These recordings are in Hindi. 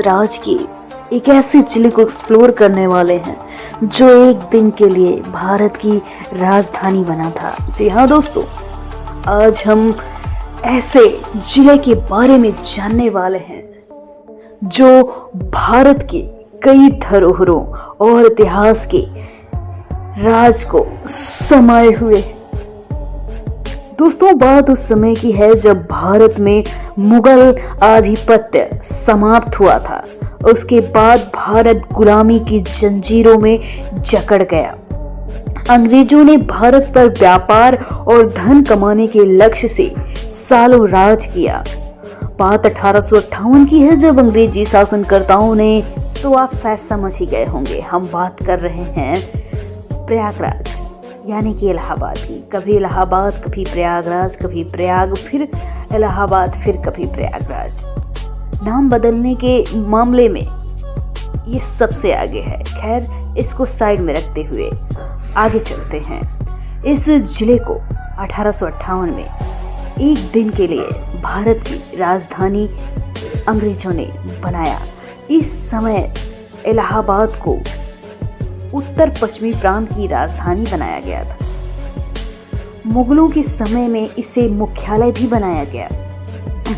राज के एक ऐसे जिले को एक्सप्लोर करने वाले हैं जो एक दिन के लिए भारत की राजधानी बना था। जी हाँ दोस्तों, आज हम ऐसे जिले के बारे में जानने वाले हैं जो भारत के कई धरोहरों और इतिहास के राज को समाये हुए हैं। दोस्तों, बात उस समय की है जब भारत में मुगल आधिपत्य समाप्त हुआ था। उसके बाद भारत गुलामी की जंजीरों में जकड़ गया। अंग्रेजों ने भारत पर व्यापार और धन कमाने के लक्ष्य से सालों राज किया। बात 1858 की है जब अंग्रेजी शासनकर्ताओं ने, तो आप शायद समझ ही गए होंगे, हम बात कर रहे हैं प्रयागराज यानी कि इलाहाबाद की। कभी इलाहाबाद, कभी प्रयागराज, कभी प्रयाग, फिर इलाहाबाद, फिर कभी प्रयागराज। नाम बदलने के मामले में ये सबसे आगे है। खैर, इसको साइड में रखते हुए आगे चलते हैं। इस जिले को 1858 में एक दिन के लिए भारत की राजधानी अंग्रेजों ने बनाया। इस समय इलाहाबाद को उत्तर पश्चिमी प्रांत की राजधानी बनाया गया था। मुगलों के समय में इसे मुख्यालय भी बनाया गया।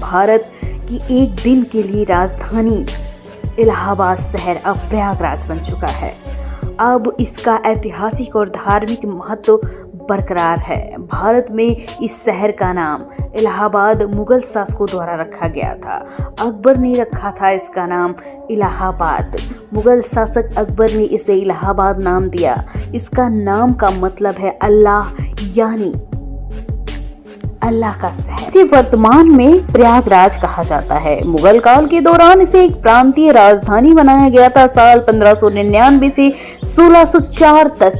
भारत की एक दिन के लिए राजधानी इलाहाबाद शहर अब प्रयागराज बन चुका है। अब इसका ऐतिहासिक और धार्मिक महत्व बरकरार है। भारत में इस शहर का नाम इलाहाबाद मुगल शासकों द्वारा रखा गया था। अकबर ने रखा था इसका नाम इलाहाबाद। मुगल शासक अकबर ने इसे इलाहाबाद नाम दिया। इसका नाम का मतलब है अल्लाह, यानी अल्लाह का शहर। इसे वर्तमान में प्रयागराज कहा जाता है। मुगल काल के दौरान इसे एक प्रांतीय राजधानी बनाया गया था। साल 1599 से 1604 तक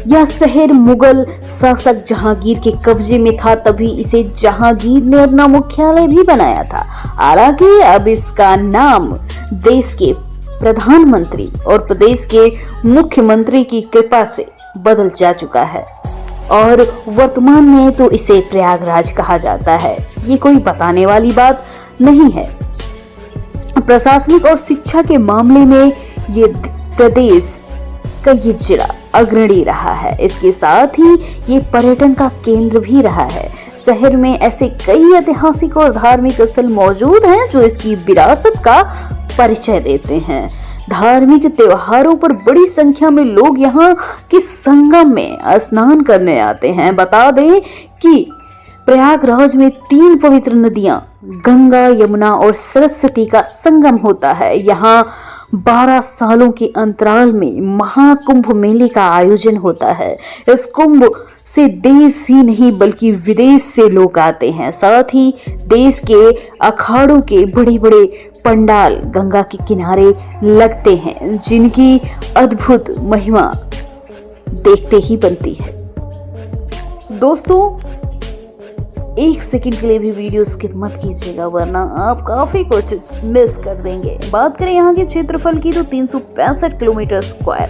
यह शहर मुगल शासक जहांगीर के कब्जे में था। तभी इसे जहांगीर ने अपना मुख्यालय भी बनाया था। हालांकि अब इसका नाम देश के प्रधानमंत्री और प्रदेश के मुख्यमंत्री की कृपा से बदल जा चुका है और वर्तमान में तो इसे प्रयागराज कहा जाता है। ये कोई बताने वाली बात नहीं है। प्रशासनिक और शिक्षा के मामले में ये प्रदेश का ये जिला अग्रणी रहा है। इसके साथ ही ये पर्यटन का केंद्र भी रहा है। शहर में ऐसे कई ऐतिहासिक और धार्मिक स्थल मौजूद हैं जो इसकी विरासत का परिचय देते हैं। धार्मिक त्योहारों पर बड़ी संख्या में लोग यहाँ के संगम में स्नान करने आते हैं। बता दें कि प्रयागराज में 3 पवित्र नदियां गंगा, यमुना और सरस्वती का संगम होता है। यहाँ 12 सालों के अंतराल में महाकुंभ मेले का आयोजन होता है। इस कुंभ से देश ही नहीं बल्कि विदेश से लोग आते हैं। साथ ही देश के अखाड़ों के बड़े बड़े पंडाल गंगा के किनारे लगते हैं, जिनकी अद्भुत महिमा देखते ही बनती है। दोस्तों, एक सेकंड के लिए भी वीडियो स्किप मत कीजिएगा, वरना आप काफी कुछ मिस कर देंगे। बात करें यहाँ के क्षेत्रफल की तो 365 किलोमीटर स्क्वायर।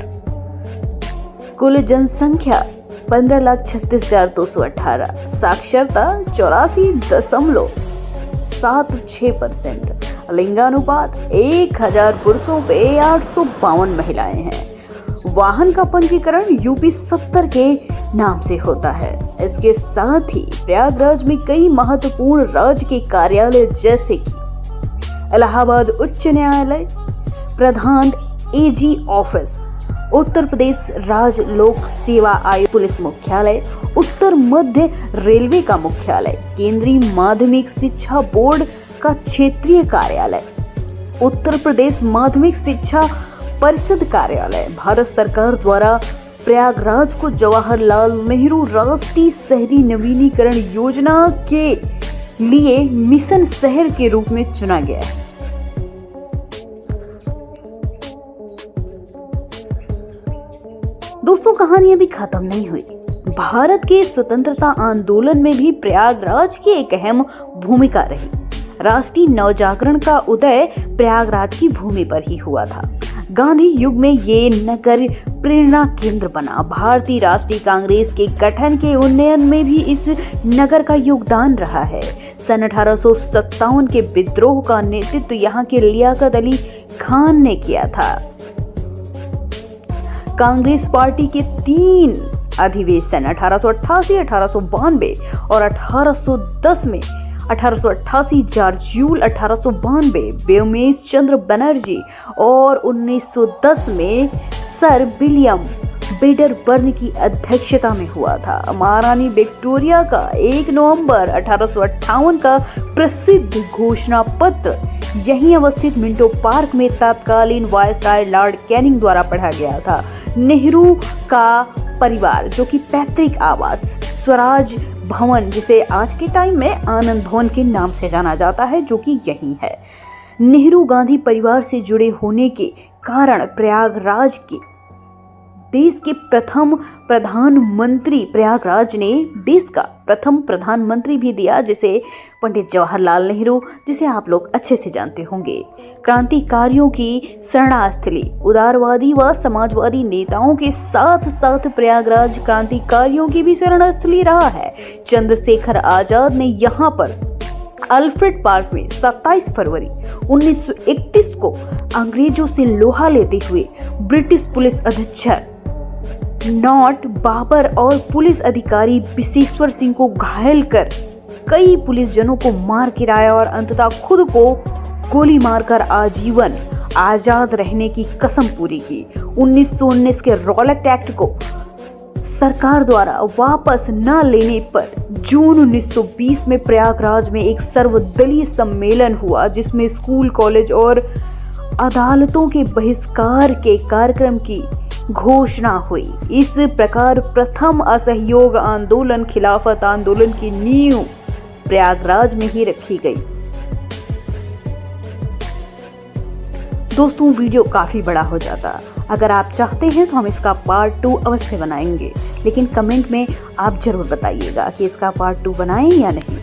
कुल जनसंख्या 15,36,218। साक्षरता 84.76%। लिंगानुपात 1000 पुरुषों पे 852 महिलाएं हैं। वाहन का पंजीकरण यूपी 70 के नाम से होता है। इसके साथ ही प्रयागराज में कई महत्वपूर्ण राज्य के कार्यालय जैसे कि इलाहाबाद उच्च न्यायालय, प्रधान एजी ऑफिस, उत्तर प्रदेश राज्य लोक सेवा आयोग, पुलिस मुख्यालय, उत्तर मध्य रेलवे का मुख्यालय, केंद्रीय माध्यमिक शिक्षा बोर्ड का क्षेत्रीय कार्यालय, उत्तर प्रदेश माध्यमिक शिक्षा परिषद कार्यालय। भारत सरकार द्वारा प्रयागराज को जवाहरलाल नेहरू राष्ट्रीय शहरी नवीनीकरण योजना के लिए मिशन शहर के रूप में चुना गया है। दोस्तों, कहानी अभी खत्म नहीं हुई। भारत के स्वतंत्रता आंदोलन में भी प्रयागराज की एक अहम भूमिका रही। राष्ट्रीय नवजागरण का उदय प्रयागराज की भूमि पर ही हुआ था। गांधी युग में ये नगर प्रेरणा केंद्र बना। भारतीय राष्ट्रीय कांग्रेस के गठन के उन्नयन में भी इस नगर का योगदान रहा है। सन 1857 के विद्रोह का नेतृत्व यहाँ के लियाकत अली खान ने किया था। कांग्रेस पार्टी के 3 अधिवेशन 1888, 1892 और 1810 में 1888 जॉर्ज 1892 व्योमेश चंद्र बनर्जी और 1910 में सर विलियम बेडरबर्न की अध्यक्षता में हुआ था। महारानी विक्टोरिया का 1 नवंबर 1858 का प्रसिद्ध घोषणा पत्र यहीं अवस्थित मिंटो पार्क में तत्कालीन वायसराय लॉर्ड कैनिंग द्वारा पढ़ा गया था। नेहरू का परिवार, जो कि पैतृक आवास स्वराज भवन, जिसे आज के टाइम में आनंद भवन के नाम से जाना जाता है, जो कि यही है, नेहरू गांधी परिवार से जुड़े होने के कारण प्रयागराज के देश के प्रथम प्रधानमंत्री, प्रयागराज ने देश का प्रथम प्रधानमंत्री भी दिया, जिसे पंडित जवाहरलाल नेहरू, जिसे आप लोग अच्छे से जानते होंगे। क्रांतिकारियों की शरणास्थली, उदारवादी व समाजवादी नेताओं के साथ साथ प्रयागराज क्रांतिकारियों की भी शरणास्थली रहा है। चंद्रशेखर आजाद ने यहाँ पर अल्फ्रेड पार्क में 27 फरवरी 1931 को अंग्रेजों से लोहा लेते हुए ब्रिटिश पुलिस अधीक्षक नॉट बाबर और पुलिस अधिकारी विशेश्वर सिंह को घायल कर कई पुलिस जनों को मार गिराया और अंततः खुद को गोली मारकर आजीवन आजाद रहने की कसम पूरी की। 1919 के रॉलेट एक्ट को सरकार द्वारा वापस न लेने पर जून 1920 में प्रयागराज में एक सर्वदलीय सम्मेलन हुआ, जिसमें स्कूल, कॉलेज और अदालतों के बहिष्कार के कार्यक्रम की घोषणा हुई। इस प्रकार प्रथम असहयोग आंदोलन, खिलाफत आंदोलन की नींव प्रयागराज में ही रखी गई। दोस्तों, वीडियो काफी बड़ा हो जाता। अगर आप चाहते हैं तो हम इसका पार्ट 2 अवश्य बनाएंगे, लेकिन कमेंट में आप जरूर बताइएगा कि इसका पार्ट 2 बनाएं या नहीं।